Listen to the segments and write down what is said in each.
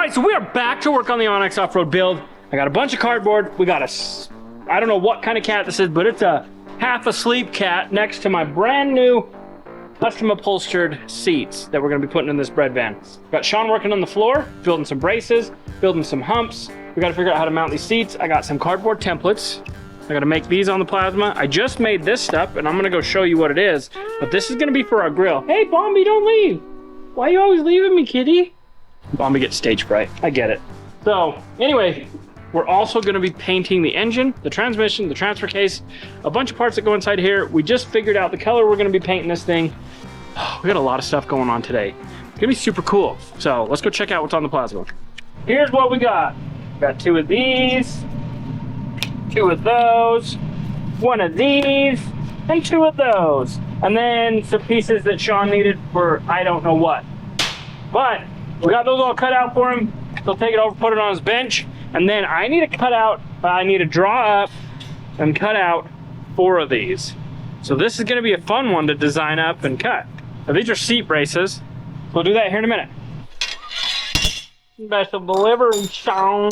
right, so we are back to work on the Onyx off-road build. I got a bunch of cardboard. We got I don't know what kind of cat this is, but it's a half asleep cat next to my brand new custom upholstered seats that we're gonna be putting in this bread van. Got Sean working on the floor, building some braces, building some humps. We gotta figure out how to mount these seats. I got some cardboard templates. I gotta make these on the plasma. I just made this stuff and I'm gonna go show you what it is, but this is gonna be for our grill. Hey, Bombi, don't leave. Why are you always leaving me, kitty? Bombi gets stage fright, I get it. So anyway, we're also gonna be painting the engine, the transmission, the transfer case, a bunch of parts that go inside here. We just figured out the color we're gonna be painting this thing. Oh, we got a lot of stuff going on today. It's gonna be super cool. So let's go check out what's on the plasma. Here's what we got. We got 2 of these, 2 of those, 1 of these, and 2 of those. And then some pieces that Sean needed for I don't know what. But we got those all cut out for him. He'll take it over, put it on his bench. And then I need to draw up and cut out 4 of these. So this is gonna be a fun one to design up and cut. Now these are seat braces. We'll do that here in a minute. Special delivery, Sean.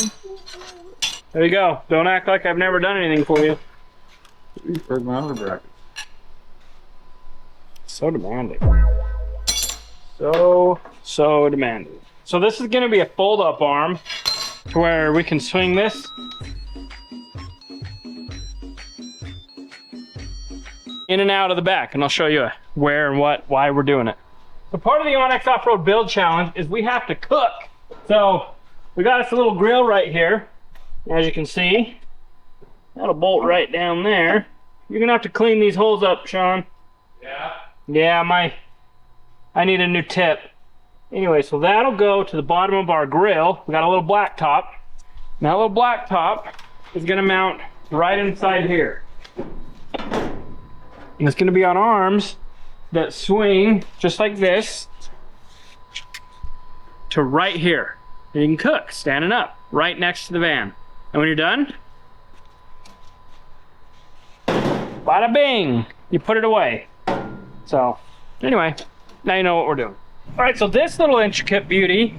There you go. Don't act like I've never done anything for you. You've heard my other bracket. So demanding. So demanding. So this is gonna be a fold-up arm to where we can swing this. In and out of the back, and I'll show you where and why we're doing it. So part of the Onyx Off-Road Build Challenge is we have to cook. So we got us a little grill right here. As you can see, that'll bolt right down there. You're gonna have to clean these holes up, Sean. Yeah? Yeah, I need a new tip. Anyway, so that'll go to the bottom of our grill. We got a little black top. Now, that little black top is gonna mount right inside here. And it's gonna be on arms that swing just like this to right here. And you can cook standing up right next to the van. And when you're done, bada bing, you put it away. So anyway, now you know what we're doing. All right, so this little intricate beauty,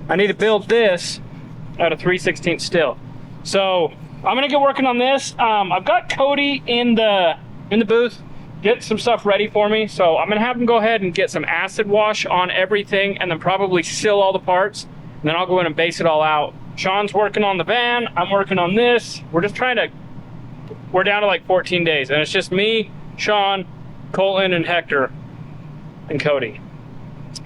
I need to build this out of 3/16 steel. So I'm gonna get working on this. I've got Cody in the booth, get some stuff ready for me. So I'm gonna have him go ahead and get some acid wash on everything and then probably seal all the parts. And then I'll go in and base it all out. Sean's working on the van, I'm working on this. We're down to like 14 days and it's just me, Sean, Colton, and Hector, and Cody.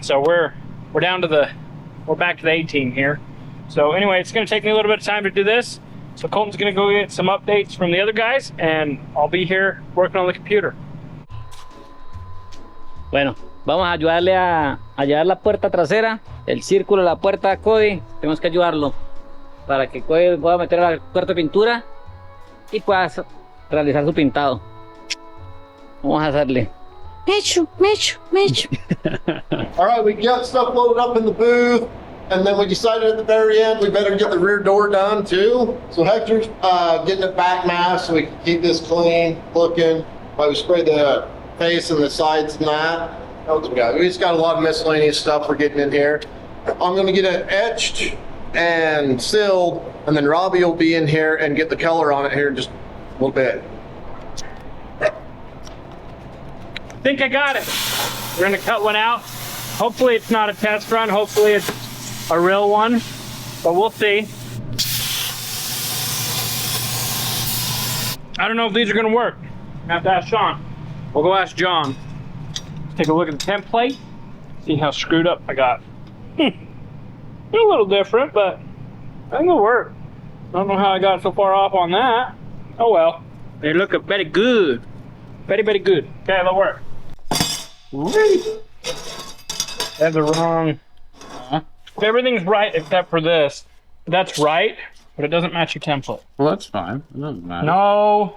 So we're back to the 18 here. So anyway, it's gonna take me a little bit of time to do this. So Colton's gonna go get some updates from the other guys and I'll be here working on the computer. Bueno, vamos a ayudarle a llevar la puerta trasera, el círculo de la puerta a Cody. Tenemos que ayudarlo para que Cody pueda meter al cuarto de pintura y pueda realizar su pintado. Vamos a hacerle. Mechu. All right, we got stuff loaded up in the booth, and then we decided at the very end we better get the rear door done too. So Hector's getting it back masked so we can keep this clean looking. While we spray the face and the sides and that. What else we got? We just got a lot of miscellaneous stuff we're getting in here. I'm gonna get it etched and sealed, and then Robbie will be in here and get the color on it here in just a little bit. I think I got it. We're gonna cut one out. Hopefully it's not a test run. Hopefully it's a real one, but we'll see. I don't know if these are gonna work. I have to ask Sean. We'll go ask John. Take a look at the template. See how screwed up I got. A little different, but I think it'll work. I don't know how I got so far off on that. Oh well. They look very good. Very, very good. Okay, that'll work. That's the wrong. Everything's right except for this. That's right, but it doesn't match your template. Well, that's fine. It doesn't matter. No.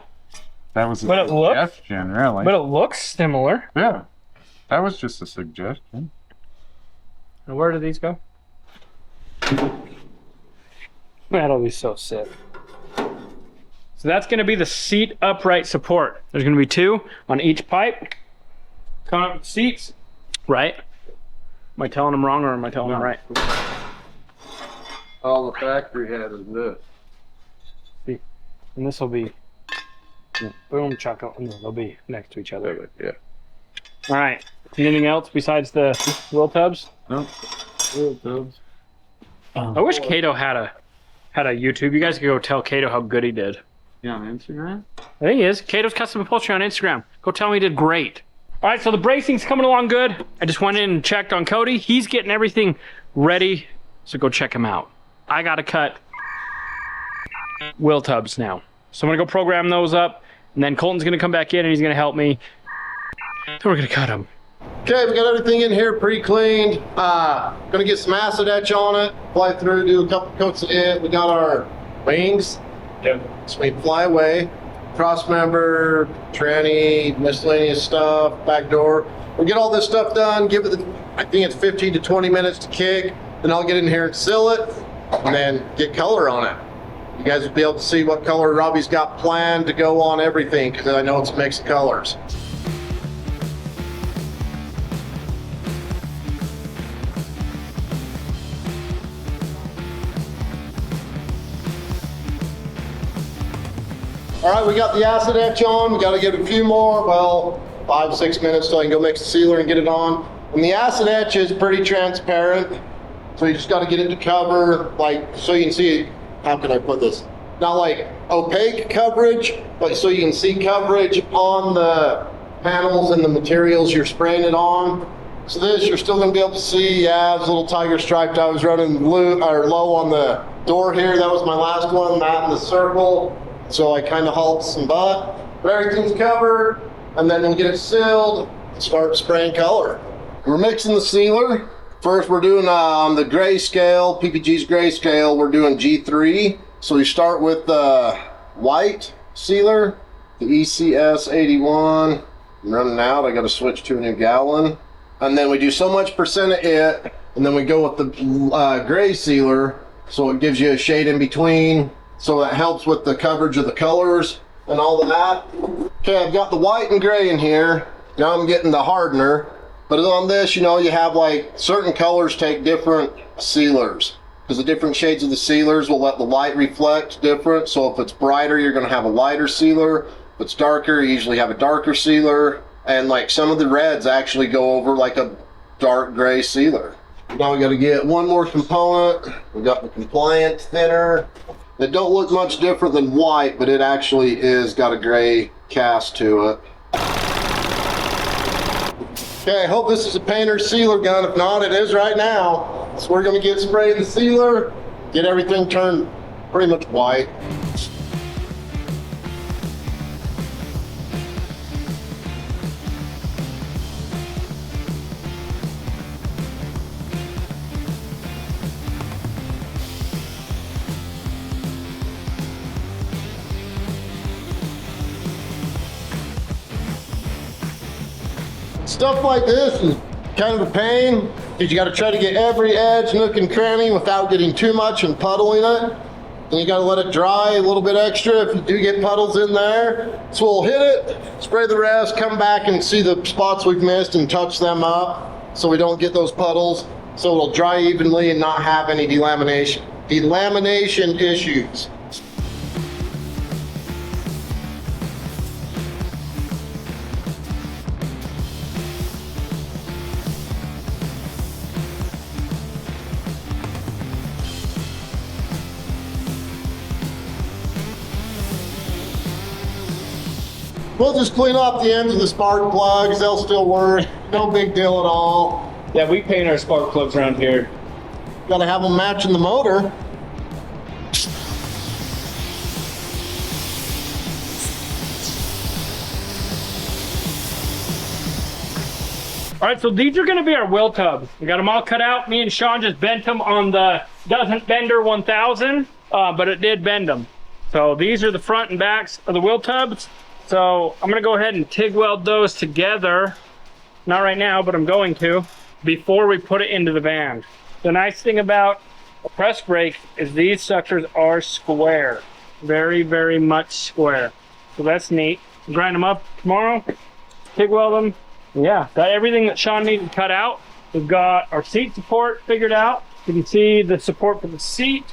That was a But suggestion, really. But it looks similar. Yeah. That was just a suggestion. And where do these go? That'll be so sick. So that's going to be the seat upright support. There's going to be 2 on each pipe. Coming up with seats. Right? Am I telling them wrong or am I telling them right? All the factory had is this. And this will be, boom, chocolate. No, they'll be next to each other. Yeah. All right. Anything else besides the wheel tubs? No. I wish Kato had a YouTube. You guys could go tell Kato how good he did. Yeah, on Instagram? I think he is. Kato's Custom Upholstery on Instagram. Go tell him he did great. All right, so the bracing's coming along good. I just went in and checked on Cody. He's getting everything ready, so go check him out. I gotta cut wheel tubs now. So I'm gonna go program those up, and then Colton's gonna come back in and he's gonna help me. Then we're gonna cut them. Okay, we got everything in here pre-cleaned. Gonna get some acid etch on it, fly through, do a couple coats of it. We got our wings. Yep. So we fly away. Cross member, tranny, miscellaneous stuff, back door. We get all this stuff done, give it, I think it's 15 to 20 minutes to kick. Then I'll get in here and seal it, and then get color on it. You guys will be able to see what color Robbie's got planned to go on everything, because I know it's a mix of colors. All right, we got the acid etch on. We got to get a few more, well, 5-6 minutes till I can go mix the sealer and get it on. And the acid etch is pretty transparent, so you just got to get it to cover, like, so you can see, how can I put this? Not like opaque coverage, but so you can see coverage on the panels and the materials you're spraying it on. So this, you're still going to be able to see, yeah, it's a little tiger striped. I was running low on the door here. That was my last one, that in the circle. So I kind of halt some butt, but everything's covered, and then we'll get it sealed, start spraying color. We're mixing the sealer. First we're doing on the gray scale, PPG's gray scale, we're doing G3. So we start with the white sealer, the ECS 81. I'm running out, I gotta switch to a new gallon. And then we do so much percent of it, and then we go with the gray sealer, so it gives you a shade in between. So that helps with the coverage of the colors and all of that. Okay, I've got the white and gray in here. Now I'm getting the hardener. But on this, you know, you have like certain colors take different sealers. Because the different shades of the sealers will let the light reflect different. So if it's brighter, you're gonna have a lighter sealer. If it's darker, you usually have a darker sealer. And like some of the reds actually go over like a dark gray sealer. Now we gotta get one more component. We got the compliant thinner. It don't look much different than white, but it actually is got a gray cast to it. Okay, I hope this is a painter's sealer gun. If not, it is right now. So we're gonna get spraying the sealer, get everything turned pretty much white. Stuff like this is kind of a pain because you got to try to get every edge, nook and cranny without getting too much and puddling it. Then you got to let it dry a little bit extra if you do get puddles in there. So we'll hit it, spray the rest, come back and see the spots we've missed and touch them up so we don't get those puddles. So it'll dry evenly and not have any delamination issues. We'll just clean off the ends of the spark plugs. They'll still work. No big deal at all. Yeah, we paint our spark plugs around here. Gotta have them matching the motor. All right, so these are gonna be our wheel tubs. We got them all cut out. Me and Sean just bent them on the Doesn't Bender 1000, but it did bend them. So these are the front and backs of the wheel tubs. So I'm gonna go ahead and TIG weld those together. Not right now, but I'm going to, before we put it into the van. The nice thing about a press brake is these suckers are square. Very, very much square. So that's neat. Grind them up tomorrow, TIG weld them. Yeah, got everything that Sean needed cut out. We've got our seat support figured out. You can see the support for the seat.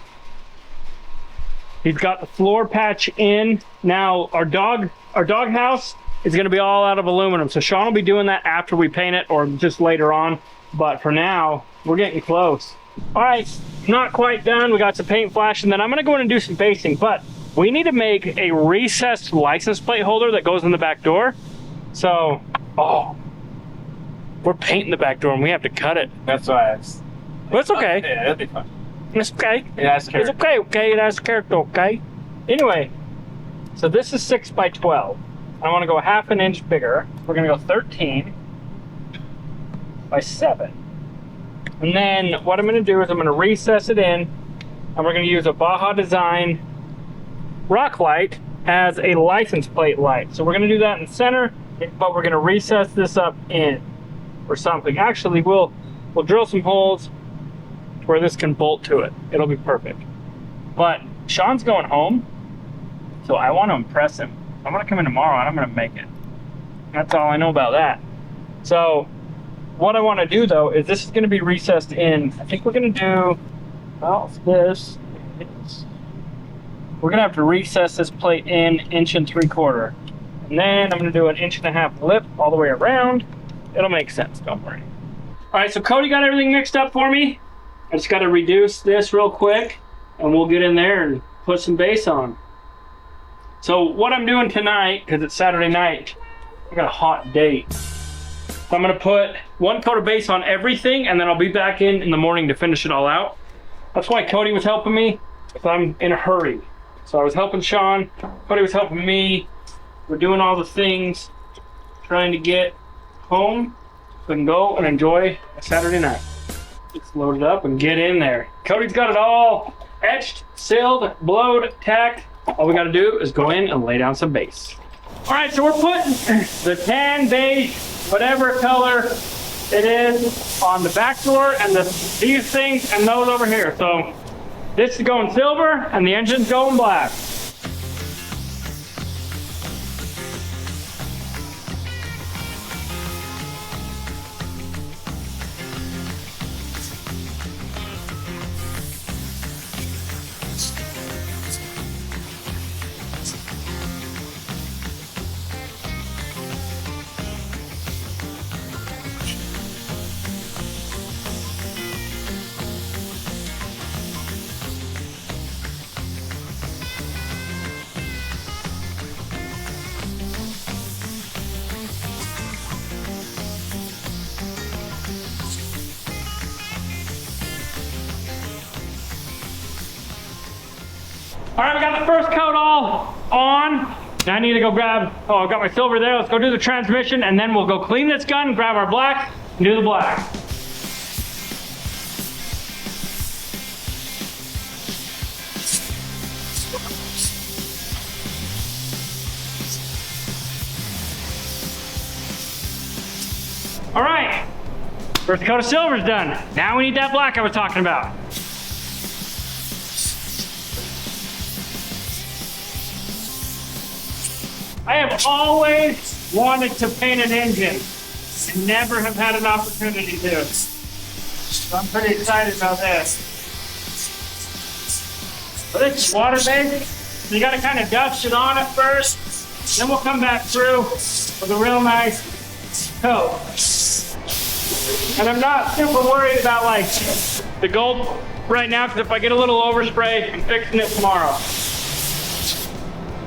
He's got the floor patch in. Now our dog house is going to be all out of aluminum. So Sean will be doing that after we paint it or just later on. But for now, we're getting close. All right, not quite done. We got some paint flash, and then I'm going to go in and do some basting. But we need to make a recessed license plate holder that goes in the back door. So, we're painting the back door and we have to cut it. That's why it's. But it's okay. Yeah, it'll be fun. It's okay. It has It's character. okay, okay, it has character, okay? Anyway, so this is 6 by 12. I want to go half an inch bigger. We're gonna go 13 by 7. And then what I'm gonna do is I'm gonna recess it in, and we're gonna use a Baja Design rock light as a license plate light. So we're gonna do that in the center, but we're gonna recess this up in or something. Actually, we'll drill some holes where this can bolt to it. It'll be perfect. But Sean's going home, so I want to impress him. I'm gonna come in tomorrow and I'm gonna make it. That's all I know about that. So what I want to do though is this is gonna be recessed in. I think we're gonna do, well, this. We're gonna have to recess this plate in 1 3/4 inches. And then I'm gonna do an 1.5 inch lip all the way around. It'll make sense, don't worry. All right, so Cody got everything mixed up for me. I just gotta reduce this real quick and we'll get in there and put some base on. So what I'm doing tonight, because it's Saturday night, I got a hot date. So I'm gonna put 1 coat of base on everything and then I'll be back in the morning to finish it all out. That's why Cody was helping me, because I'm in a hurry. So I was helping Sean, Cody was helping me. We're doing all the things, trying to get home so we can go and enjoy a Saturday night. Let's load it up and get in there. Cody's got it all etched, sealed, blowed, tacked. All we gotta do is go in and lay down some base. All right, so we're putting the tan, beige, whatever color it is on the back door and these things and those over here. So this is going silver and the engine's going black. All right, we got the first coat all on. Now I need to go grab, I've got my silver there. Let's go do the transmission and then we'll go clean this gun, grab our black, and do the black. All right, first coat of silver's done. Now we need that black I was talking about. I have always wanted to paint an engine and never have had an opportunity to. So I'm pretty excited about this. But it's water-based, so you gotta kind of dust it on at first, then we'll come back through with a real nice coat. And I'm not super worried about like the gold right now, because if I get a little overspray, I'm fixing it tomorrow.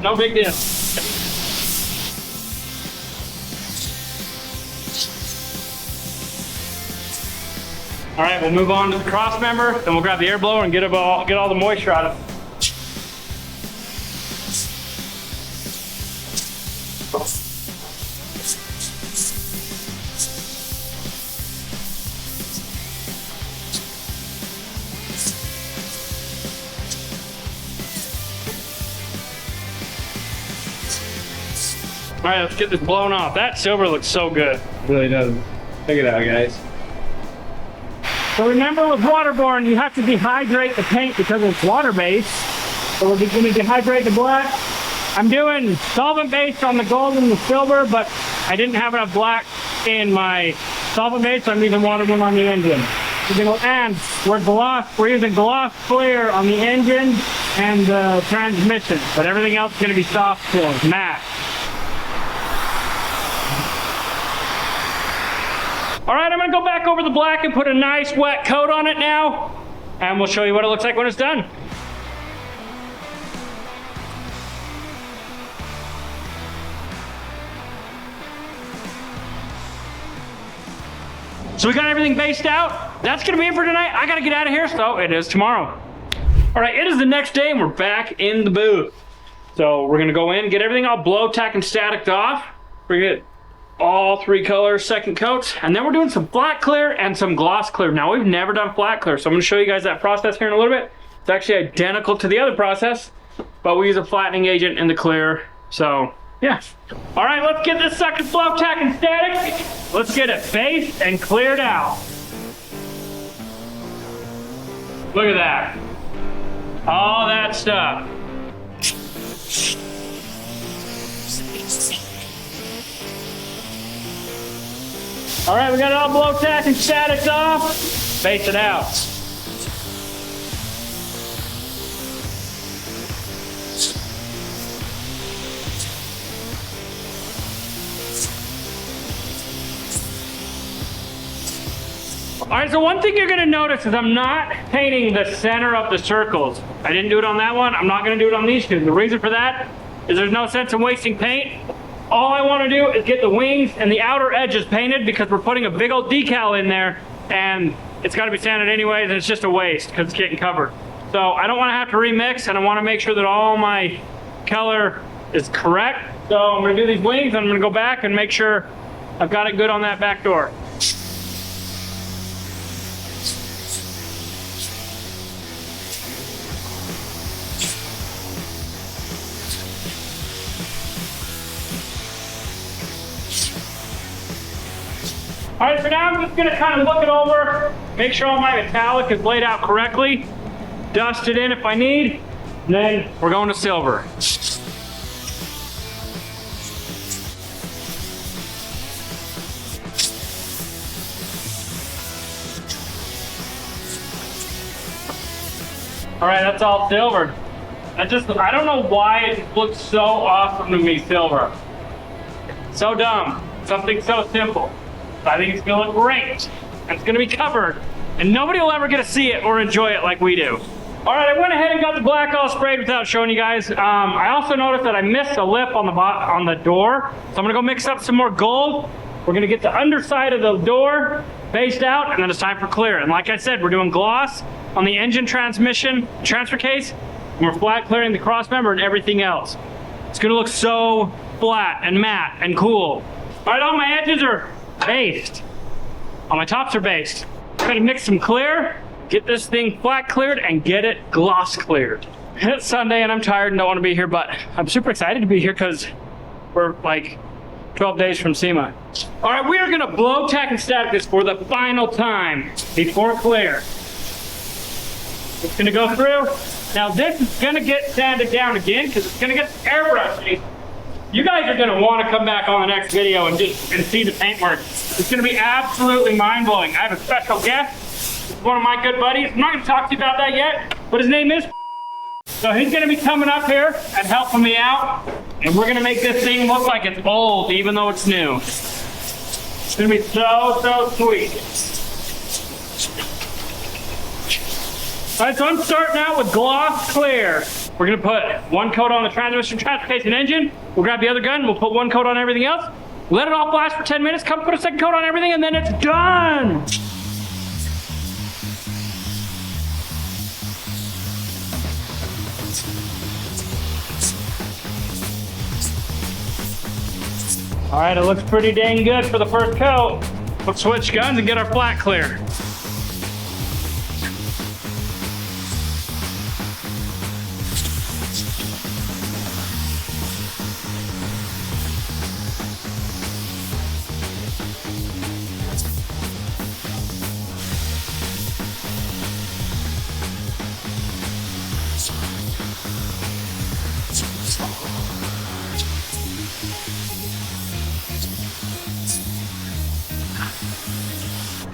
No big deal. All right, we'll move on to the cross member, then we'll grab the air blower and get all the moisture out of it. All right, let's get this blown off. That silver looks so good. It really does. Check it out, guys. So remember with waterborne, you have to dehydrate the paint because it's water-based. So we're going to dehydrate the black. I'm doing solvent-based on the gold and the silver, but I didn't have enough black in my solvent-based, so I'm using waterborne on the engine. And we're using gloss clear on the engine and the transmission, but everything else is going to be soft clear, matte. All right, I'm going to go back over the black and put a nice wet coat on it now, and we'll show you what it looks like when it's done. So we got everything based out. That's gonna be it for tonight. I gotta get out of here, so it is tomorrow. All right, it is the next day and we're back in the booth. So we're gonna go in, get everything all blow, tack, and staticed off. We get all 3 colors, second coats, and then we're doing some flat clear and some gloss clear. Now we've never done flat clear, so I'm gonna show you guys that process here in a little bit. It's actually identical to the other process, but we use a flattening agent in the clear, so yeah. All right, let's get this sucker blow, tack, and static. Let's get it based and cleared out. Look at that. All that stuff. All right, we got it all blow, tack, and static off. Base it out. All right, so one thing you're gonna notice is I'm not painting the center of the circles. I didn't do it on that one. I'm not gonna do it on these two. The reason for that is there's no sense in wasting paint. All I wanna do is get the wings and the outer edges painted because we're putting a big old decal in there and it's gotta be sanded anyways and it's just a waste because it's getting covered. So I don't wanna have to remix and I wanna make sure that all my color is correct. So I'm gonna do these wings and I'm gonna go back and make sure I've got it good on that back door. All right, for now I'm just gonna kind of look it over, make sure all my metallic is laid out correctly, dust it in if I need, and then we're going to silver. All right, that's all silvered. I don't know why it looks so awesome to me, silver. So dumb, something so simple. I think it's gonna look great. And it's gonna be covered. And nobody will ever get to see it or enjoy it like we do. All right, I went ahead and got the black all sprayed without showing you guys. I also noticed that I missed a lip on the door. So I'm gonna go mix up some more gold. We're gonna get the underside of the door based out, and then it's time for clear. And like I said, we're doing gloss on the engine transmission transfer case, and we're flat clearing the cross member and everything else. It's gonna look so flat and matte and cool. All right, all my edges are based. All my tops are based. Gonna mix some clear, get this thing flat cleared, and get it gloss cleared. It's Sunday and I'm tired and don't want to be here, but I'm super excited to be here because we're like 12 days from SEMA. All right, we are gonna blow, tack, and static this for the final time before clear. It's gonna go through. Now this is gonna get sanded down again because it's gonna get airbrushed. You guys are gonna wanna come back on the next video and see the paintwork. It's gonna be absolutely mind-blowing. I have a special guest. It's one of my good buddies. I'm not gonna talk to you about that yet, but his name is so he's gonna be coming up here and helping me out. And we're gonna make this thing look like it's old, even though it's new. It's gonna be so, so sweet. All right, so I'm starting out with gloss clear. We're gonna put one coat on the transmission, transfer case, and engine. We'll grab the other gun, we'll put one coat on everything else. Let it all flash for 10 minutes, come put a second coat on everything, and then it's done. All right, it looks pretty dang good for the first coat. Let's switch guns and get our flat clear.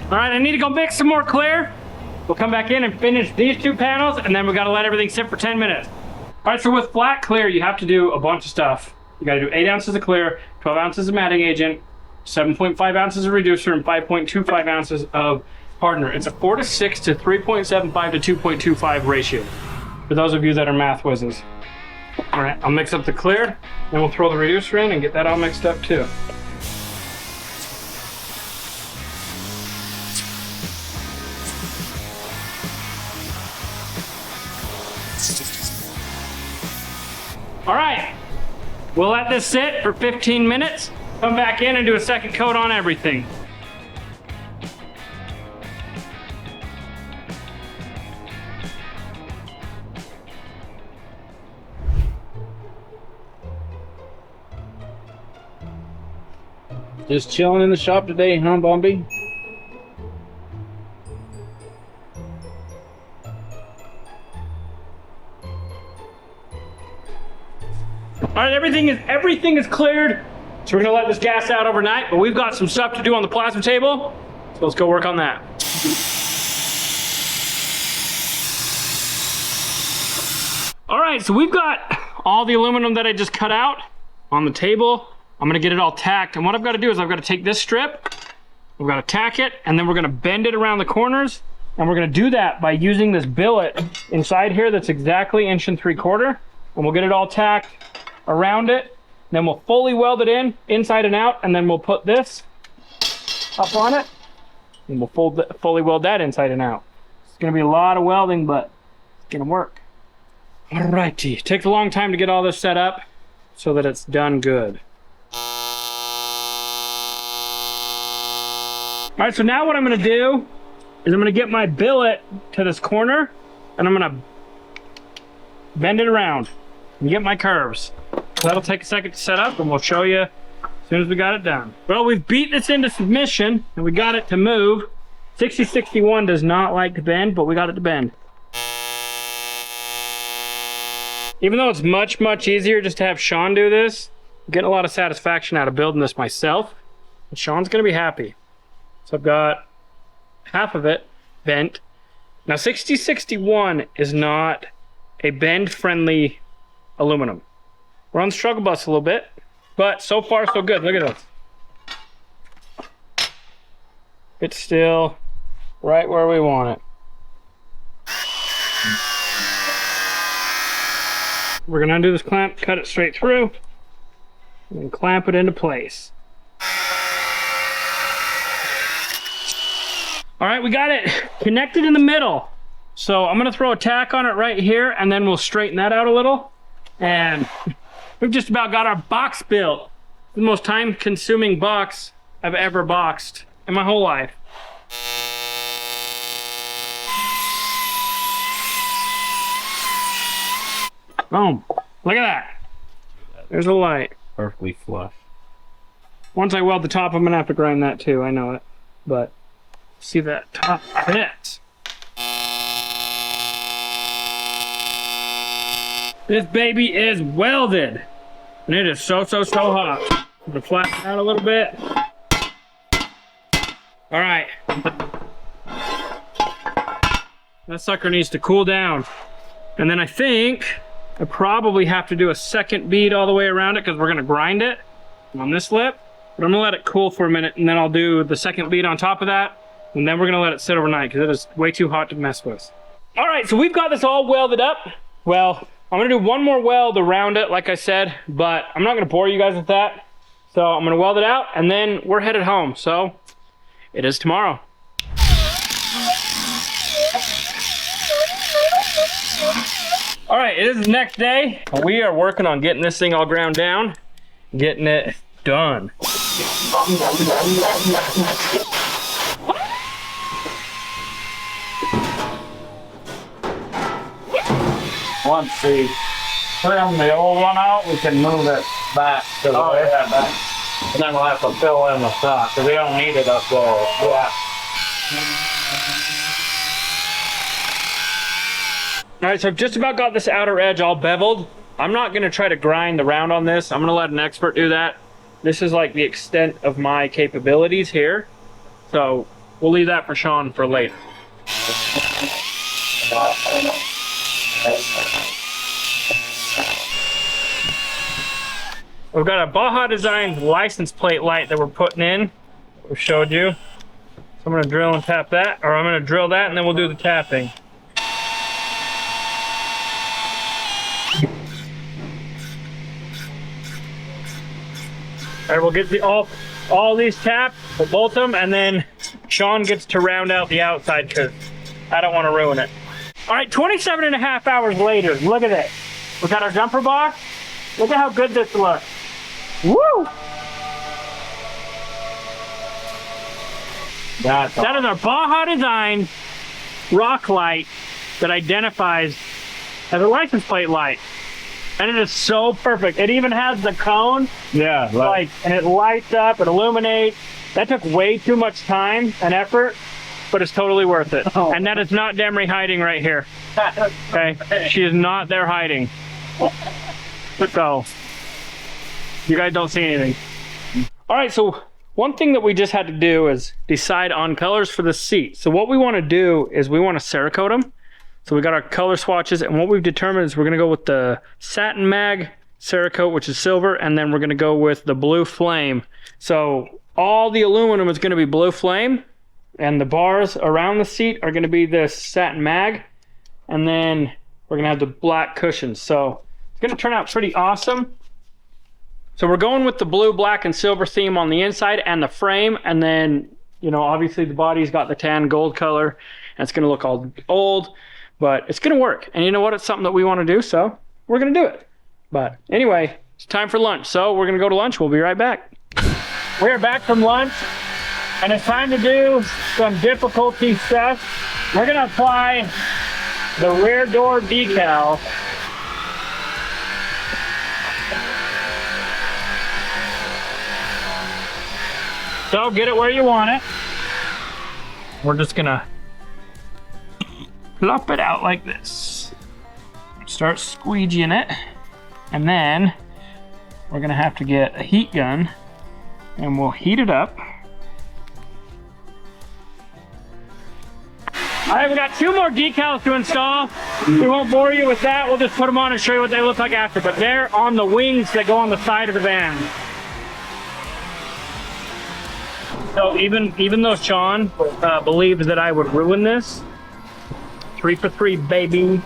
All right, I need to go mix some more clear. We'll come back in and finish these 2 panels, and then we gotta let everything sit for 10 minutes. All right, so with flat clear, you have to do a bunch of stuff. You gotta do 8 ounces of clear, 12 ounces of matting agent, 7.5 ounces of reducer, and 5.25 ounces of hardener. It's a 4:6 to 3.75 to 2.25 ratio, for those of you that are math whizzes. All right, I'll mix up the clear, then we'll throw the reducer in and get that all mixed up too. All right, we'll let this sit for 15 minutes, come back in and do a second coat on everything. Just chilling in the shop today, huh, Bombi? All right, everything is cleared. So we're gonna let this gas out overnight, but we've got some stuff to do on the plasma table. So let's go work on that. All right, so we've got all the aluminum that I just cut out on the table. I'm gonna get it all tacked. And what I've gotta do is I've gotta take this strip, we've gotta tack it, and then we're gonna bend it around the corners. And we're gonna do that by using this billet inside here that's exactly 1 3/4 inches. And we'll get it all tacked around it. Then we'll fully weld it in, inside and out, and then we'll put this up on it. And we'll fully weld that inside and out. It's gonna be a lot of welding, but it's gonna work. Alrighty, takes a long time to get all this set up so that it's done good. All right, so now what I'm gonna do is I'm gonna get my billet to this corner and I'm gonna bend it around and get my curves. So that'll take a second to set up and we'll show you as soon as we got it done. Well, we've beat this into submission and we got it to move. 6061 does not like to bend, but we got it to bend. Even though it's much, much easier just to have Sean do this, I'm getting a lot of satisfaction out of building this myself. And Sean's gonna be happy. So I've got half of it bent. Now 6061 is not a bend-friendly aluminum. We're on the struggle bus a little bit, but so far so good. Look at this. It's still right where we want it. We're gonna undo this clamp, cut it straight through, and clamp it into place. All right, we got it connected in the middle. So I'm gonna throw a tack on it right here and then we'll straighten that out a little. And we've just about got our box built. The most time-consuming box I've ever boxed in my whole life. Boom, look at that. There's a light. Perfectly flush. Once I weld the top, I'm gonna have to grind that too, I know it. But see that top fits. This baby is welded. And it is so hot. I'm gonna flatten it out a little bit. All right. That sucker needs to cool down. And then I think I probably have to do a second bead all the way around it because we're gonna grind it on this lip. But I'm gonna let it cool for a minute and then I'll do the second bead on top of that. And then we're gonna let it sit overnight because it is way too hot to mess with. All right, so we've got this all welded up. Well, I'm gonna do one more weld around it, like I said, but I'm not gonna bore you guys with that. So I'm gonna weld it out and then we're headed home. So it is tomorrow. All right, it is the next day. We are working on getting this thing all ground down, getting it done. Once we trim the old one out, we can move it back to the way that back. And then we'll have to fill in the top because we don't need it up there. Yeah. All right, so I've just about got this outer edge all beveled. I'm not gonna try to grind the round on this. I'm gonna let an expert do that. This is like the extent of my capabilities here. So we'll leave that for Sean for later. We've got a Baja Design license plate light that we're putting in. We showed you. So I'm gonna drill and tap that, or I'm gonna drill that and then we'll do the tapping. All right, we'll get all these tapped, we'll bolt them, and then Sean gets to round out the outside because I don't want to ruin it. All right, 27.5 hours later, look at it. We got our jumper box. Look at how good this looks. Woo! That is our Baja Design rock light that identifies as a license plate light. And it is so perfect. It even has the cone. Yeah, Like, and it lights up, it illuminates. That took way too much time and effort, but it's totally worth it. Oh. And that is not Demery hiding right here. Okay? She is not there hiding. So, you guys don't see anything. All right, so one thing that we just had to do is decide on colors for the seat. So what we want to do is we want to Cerakote them. So we got our color swatches, and what we've determined is we're gonna go with the Satin Mag Cerakote, which is silver, and then we're gonna go with the Blue Flame. So all the aluminum is gonna be Blue Flame, and the bars around the seat are gonna be this Satin Mag, and then we're gonna have the black cushions. So it's gonna turn out pretty awesome. So we're going with the blue, black, and silver theme on the inside and the frame, and then, you know, obviously the body's got the tan gold color, and it's gonna look all old, but it's gonna work. And you know what? It's something that we wanna do, so we're gonna do it. But anyway, it's time for lunch. So we're gonna go to lunch. We'll be right back. We're back from lunch, and it's time to do some difficulty stuff. We're gonna apply the rear door decal. So get it where you want it. We're just gonna plop it out like this. Start squeegeeing it. And then we're gonna have to get a heat gun and we'll heat it up. All right, we got 2 more decals to install. We won't bore you with that. We'll just put them on and show you what they look like after. But they're on the wings that go on the side of the van. So even though Sean believed that I would ruin this, 3 for 3, baby.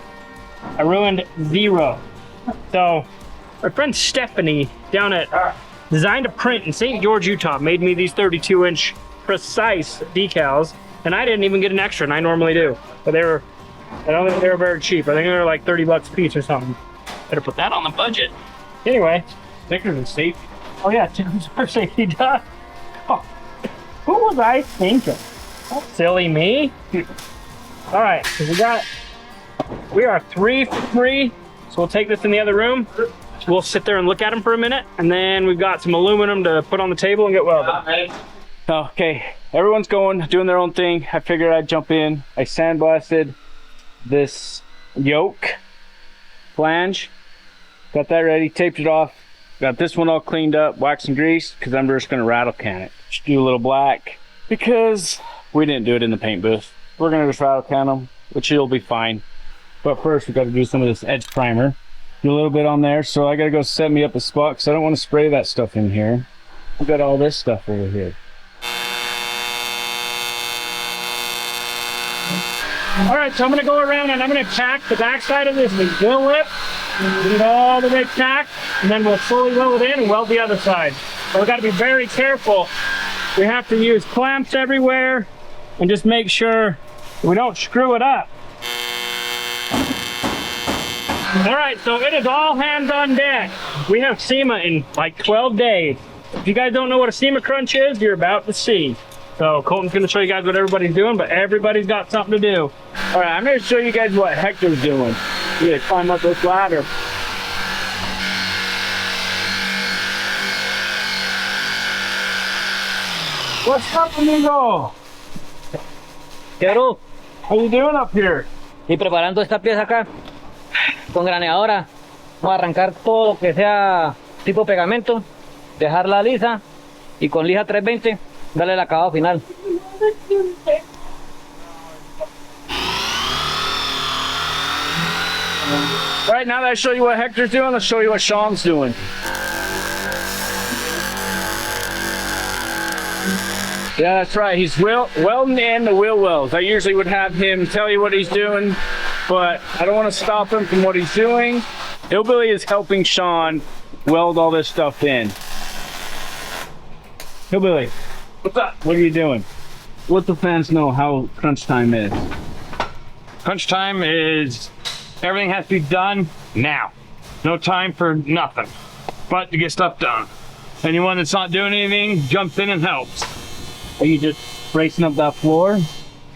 I ruined 0. So my friend Stephanie down at Design to Print in St. George, Utah made me these 32-inch precise decals, and I didn't even get an extra, and I normally do. But I don't think they were very cheap. I think they were like 30 bucks a piece or something. Better put that on the budget. Anyway, thicker than safety. oh yeah, our safety does. Oh, who was I thinking? Oh, silly me. All right, so we are 3 for 3. So we'll take this in the other room. We'll sit there and look at them for a minute, and then we've got some aluminum to put on the table and get welded. Okay, everyone's doing their own thing. I figured I'd jump in. I sandblasted this yoke flange. Got that ready, taped it off. Got this one all cleaned up, waxed and greased, because I'm just gonna rattle can it. Just do a little black, because we didn't do it in the paint booth. We're gonna just rattle can them, which will be fine. But first, we got to do some of this edge primer. Do a little bit on there, so I gotta go set me up a spot, because I don't want to spray that stuff in here. We've got all this stuff over here. All right, so I'm gonna go around and I'm gonna tack the backside of this drill lip, get it all the way tacked, and then we'll slowly weld it in and weld the other side. But we gotta be very careful. We have to use clamps everywhere and just make sure we don't screw it up. All right, so it is all hands on deck. We have SEMA in like 12 days. If you guys don't know what a SEMA crunch is, you're about to see. So Colton's gonna show you guys what everybody's doing, but everybody's got something to do. All right, I'm gonna show you guys what Hector's doing. He's gonna climb up this ladder. What's up, amigo? Quiero How you doing up here? ir preparando esta pieza acá con graneadora. Vamos a arrancar todo lo que sea tipo pegamento, dejarla lisa y con lija 320 darle el acabado final. All right, now that I show you what Hector's doing, let's show you what Sean's doing. Yeah, that's right. He's welding in the wheel wells. I usually would have him tell you what he's doing, but I don't want to stop him from what he's doing. Hillbilly is helping Sean weld all this stuff in. Hillbilly, what's up? What are you doing? Let the fans know how crunch time is. Crunch time is everything has to be done now. No time for nothing but to get stuff done. Anyone that's not doing anything jumps in and helps. Are you just bracing up that floor?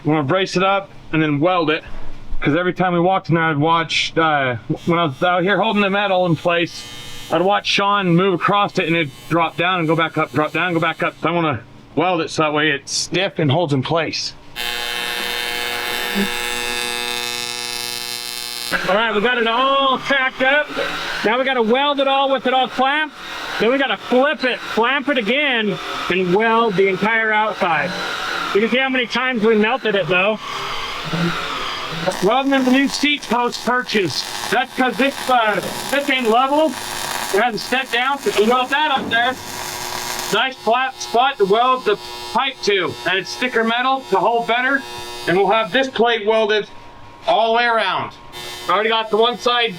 We're gonna brace it up and then weld it. Because every time we walked in there, I'd watch, when I was out here holding the metal in place, I'd watch Sean move across it and it'd drop down and go back up, drop down and go back up. So I wanna weld it so that way it's stiff and holds in place. All right, we got it all tacked up. Now we got to weld it all with it all clamped. Then we got to flip it, clamp it again, and weld the entire outside. You can see how many times we melted it though. Welding in the new seat post perches. That's because this ain't level. It hasn't stepped down, so we weld that up there. Nice flat spot to weld the pipe to, and it's thicker metal to hold better. And we'll have this plate welded all the way around. I already got the one side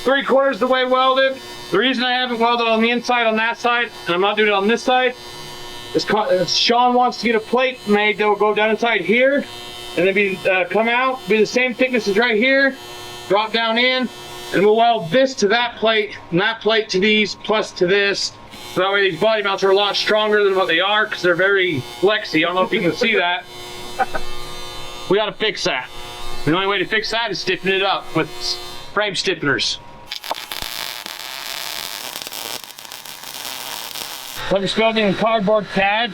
3/4 the way welded. The reason I haven't welded on the inside on that side, and I'm not doing it on this side, is Sean wants to get a plate made that will go down inside here, and then come out, be the same thickness as right here, drop down in, and we'll weld this to that plate, and that plate to these, plus to this. So that way these body mounts are a lot stronger than what they are, because they're very flexy. I don't know if you can see that. We gotta fix that. The only way to fix that is stiffen it up with frame stiffeners. So I'm just building a cardboard pad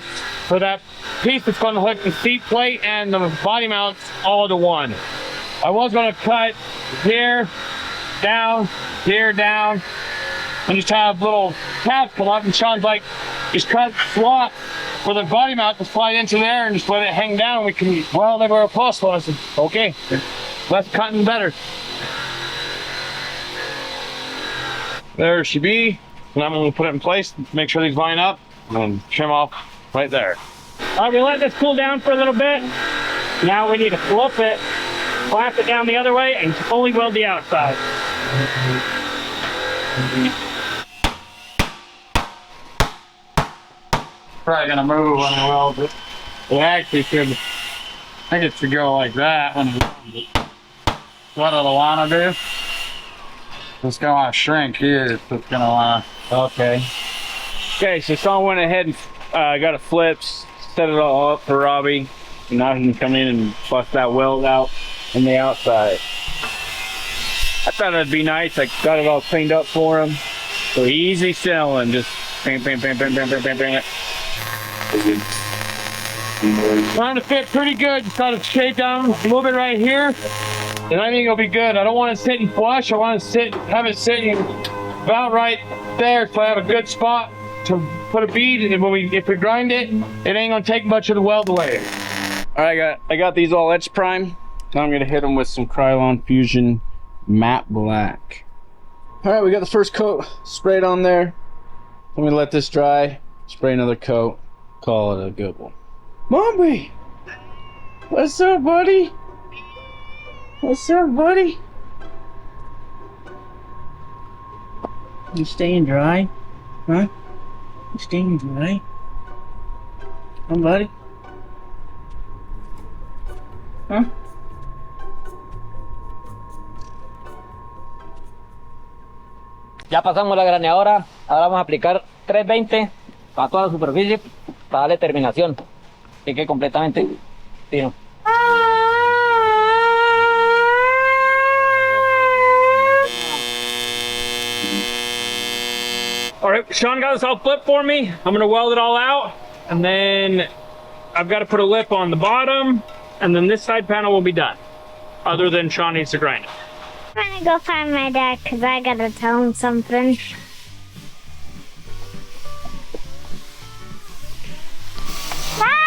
for that piece that's going to hook the seat plate and the body mounts all to one. I was going to cut here, down, and just have little tabs come up, and Sean's like, just cut slot for the body mount to slide into there and just let it hang down. We can weld everywhere possible. I said, okay, less cutting better. There she be. And I'm going to put it in place, make sure these line up, and trim off right there. All right, we let this cool down for a little bit. Now we need to flip it, clamp it down the other way, and fully weld the outside. Probably gonna move when I weld it. It actually should, I think it should go like that when I weld it. What do I wanna do? It's gonna wanna shrink here, so it's gonna wanna, okay. Okay, so Sean went ahead and got a flip, set it all up for Robbie. And now he can come in and bust that weld out on the outside. I thought it'd be nice. I got it all cleaned up for him. So easy selling, just bang, bang, bang, bang, bang, bang, bang, bang. Trying to fit pretty good. Just got to shave down a little bit right here, and I think it'll be good. I don't want it sitting flush. I want to have it sitting about right there, so I have a good spot to put a bead. And if we grind it, it ain't gonna take much of the weld away. All right, I got these all etch prime. Now I'm gonna hit them with some Krylon Fusion Matte Black. All right, we got the first coat sprayed on there. Let me let this dry. Spray another coat. Call it a good one. Mommy! What's up, buddy? What's up, buddy? You staying dry? Huh? You staying dry? Huh, buddy? Huh? Ya pasamos la graneadora, ahora vamos a aplicar 320 a toda la superficie para darle terminación, que quede completamente fino. All right, Sean got this all flipped for me. I'm gonna weld it all out, and then I've got to put a lip on the bottom, and then this side panel will be done. Other than Sean needs to grind it. I'm gonna go find my dad because I gotta tell him something. Stop!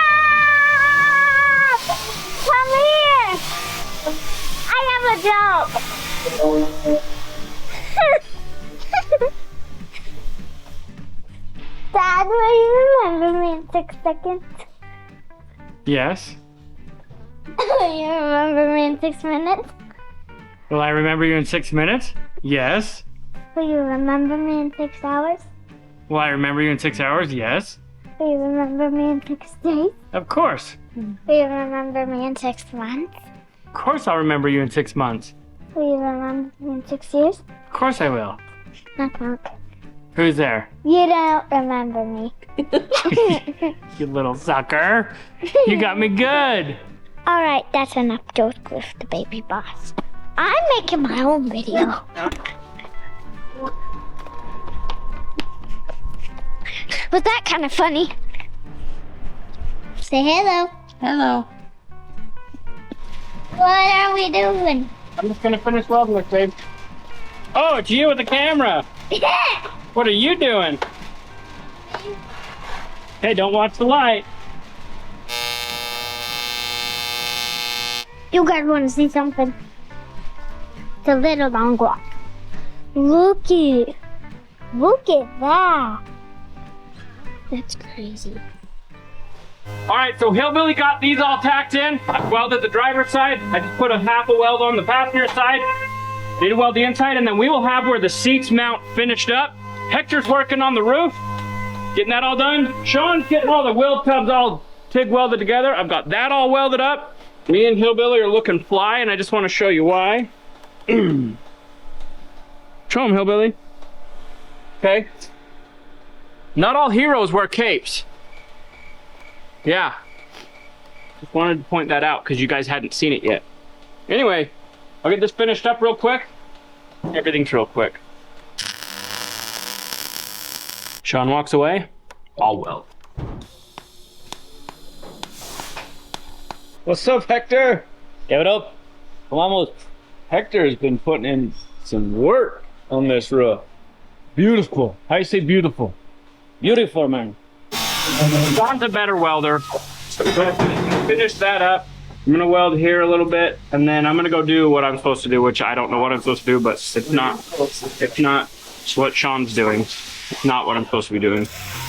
Come here! I have a joke. seconds? Yes. You remember me in 6 minutes? Will I remember you in 6 minutes? Yes. Will you remember me in 6 hours? Will I remember you in 6 hours? Yes. Will you remember me in 6 days? Of course. Will you remember me in 6 months? Of course I'll remember you in 6 months. Will you remember me in 6 years? Of course I will. Knock knock. Who's there? You don't remember me. You little sucker. You got me good. Alright, that's enough joke with the baby boss. I'm making my own video. Was that kind of funny? Say hello. Hello. What are we doing? I'm just gonna finish welding this, babe. Oh, it's you with the camera. Yeah! What are you doing? Hey, don't watch the light. You guys want to see something? It's a little long walk. Look at that. That's crazy. All right, so Hillbilly got these all tacked in. I welded the driver's side. I just put a half a weld on the passenger side. Did weld the inside, and then we will have where the seats mount finished up. Hector's working on the roof, getting that all done. Sean's getting all the weld tubs all TIG welded together. I've got that all welded up. Me and Hillbilly are looking fly, and I just want to show you why. Show him, Hillbilly. Okay. Not all heroes wear capes. Yeah. Just wanted to point that out because you guys hadn't seen it yet. Anyway, I'll get this finished up real quick. Everything's real quick. Sean walks away. I'll weld. What's up, Hector? Give it up. ¿Cómo vamos? Hector has been putting in some work on this roof. Beautiful. How you say beautiful? Beautiful, man. Sean's a better welder. So finish that up. I'm gonna weld here a little bit, and then I'm gonna go do what I'm supposed to do, which I don't know what I'm supposed to do, but it's not what Sean's doing. It's not what I'm supposed to be doing.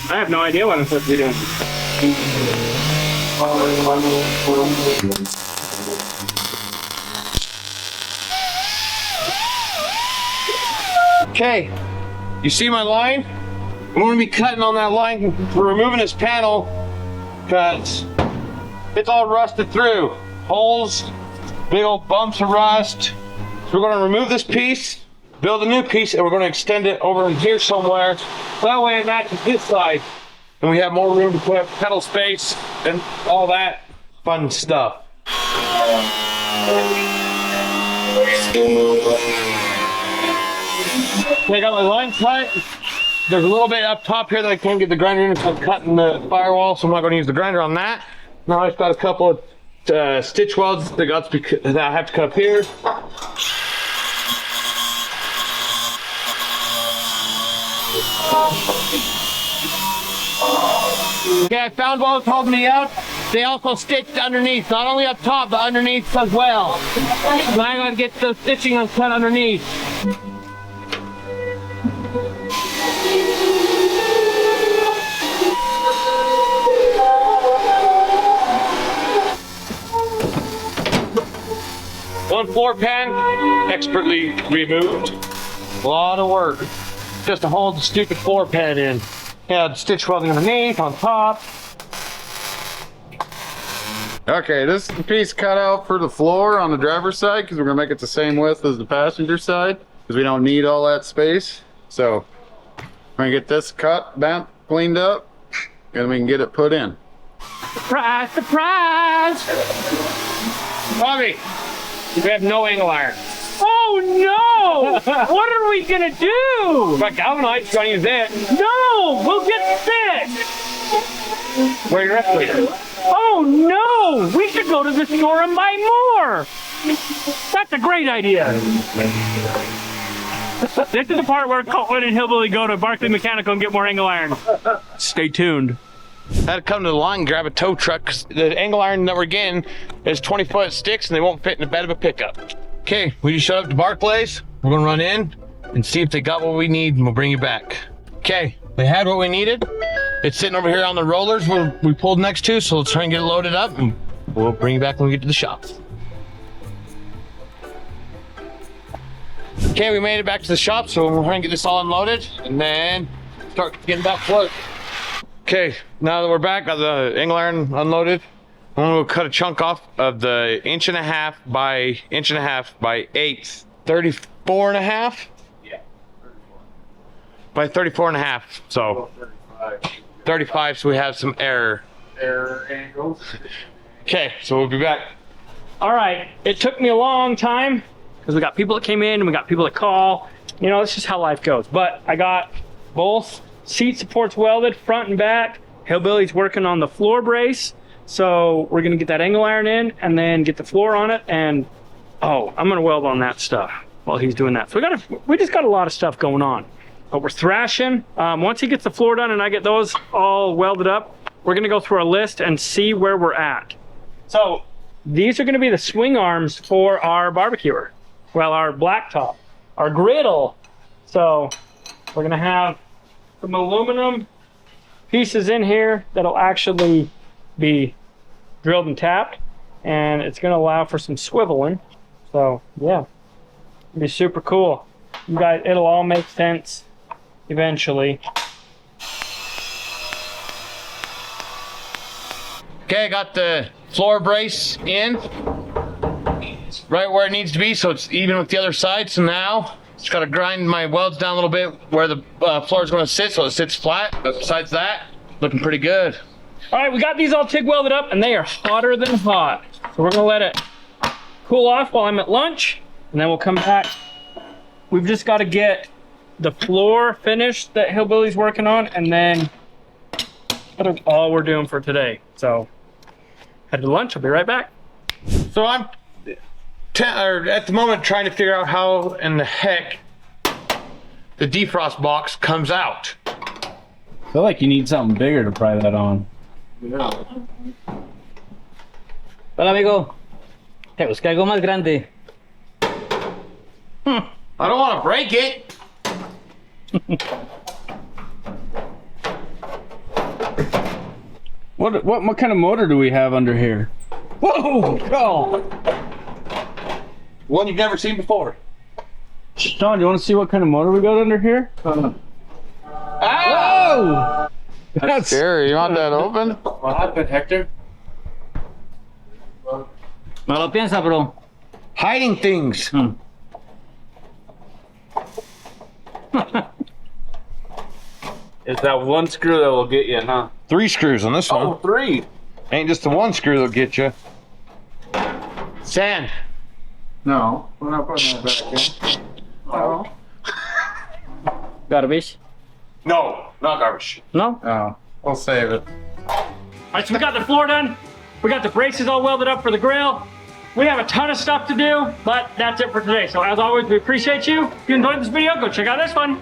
I have no idea what I'm supposed to be doing. Okay, you see my line? I'm gonna be cutting on that line for removing this panel because it's all rusted through. Holes, big old bumps of rust. So we're gonna remove this piece, build a new piece, and we're gonna extend it over in here somewhere. That way it matches this side. And we have more room to put pedal space and all that fun stuff. I got my line cut. There's a little bit up top here that I can't get the grinder in, so I'm cutting the firewall, so I'm not going to use the grinder on that. Now I've got a couple of stitch welds that I have to cut up here. Okay, I found one that's holding me up. They also stitched underneath, not only up top, but underneath as well. So I'm going to get the stitching cut underneath. One floor pan, expertly removed. A lot of work just to hold the stupid floor pan in. Had stitch welding underneath, on top. Okay, this is the piece cut out for the floor on the driver's side because we're gonna make it the same width as the passenger side because we don't need all that space. So we're gonna get this cut, bent, cleaned up, and we can get it put in. Surprise, surprise! Bobby, we have no angle iron. Oh no! What are we gonna do? But galvanized, gonna use it. No! We'll get fixed! Where your escalator? Oh no! We should go to the store and buy more! That's a great idea! This is the part where Colton and Hillbilly go to Barkley Mechanical and get more angle iron. Stay tuned. I had to come to the line and grab a tow truck because the angle iron that we're getting is 20-foot sticks and they won't fit in the bed of a pickup. Okay, we just showed up to Barclays. We're gonna run in and see if they got what we need and we'll bring you back. Okay, they had what we needed. It's sitting over here on the rollers where we pulled next to, so let's try and get it loaded up and we'll bring it back when we get to the shop. Okay, we made it back to the shop, so we're trying to get this all unloaded and then start getting back to work. Okay, now that we're back, got the angle iron unloaded. I'm gonna cut a chunk off of the 1.5 by 1.5 by 8, 34.5? Yeah. By 34.5, so 35, so we have some error angles. Okay, so we'll be back. All right, it took me a long time because we got people that came in and we got people that call. You know, it's just how life goes. But I got both seat supports welded, front and back. Hillbilly's working on the floor brace. So we're gonna get that angle iron in and then get the floor on it. And oh, I'm gonna weld on that stuff while he's doing that. So we just got a lot of stuff going on. But we're thrashing. Once he gets the floor done and I get those all welded up, we're gonna go through our list and see where we're at. So these are gonna be the swing arms for our barbecuer. Well, our blacktop, our griddle. So we're gonna have some aluminum pieces in here that'll actually be drilled and tapped, and it's gonna allow for some swiveling. So yeah, it'll be super cool. You guys, it'll all make sense eventually. Okay, I got the floor brace in. It's right where it needs to be, so it's even with the other side. So now, just gotta grind my welds down a little bit where the floor is gonna sit, so it sits flat. But besides that, looking pretty good. All right, we got these all TIG welded up and they are hotter than hot. So we're gonna let it cool off while I'm at lunch and then we'll come back. We've just gotta get the floor finished that Hillbilly's working on, and then that's all we're doing for today. So head to lunch, I'll be right back. So I'm at the moment trying to figure out how in the heck the defrost box comes out. I feel like you need something bigger to pry that on. Hola, amigo. Te busqué algo más grande. I don't want to break it. What kind of motor do we have under here? Whoa! Oh. One you've never seen before. Sean, do you want to see what kind of motor we got under here? Whoa! That's scary. You want that open? What happened, Hector? No lo piensa, bro. Hiding things. It's that one screw that will get you, huh? 3 screws on this one. Oh, 3. Ain't just the one screw that'll get you. Sand. No, we're not putting that back in. Oh. Garbage? No, not garbage. No? Oh, we'll save it. All right, so we got the floor done. We got the braces all welded up for the grill. We have a ton of stuff to do, but that's it for today. So as always, we appreciate you. If you enjoyed this video, go check out this one.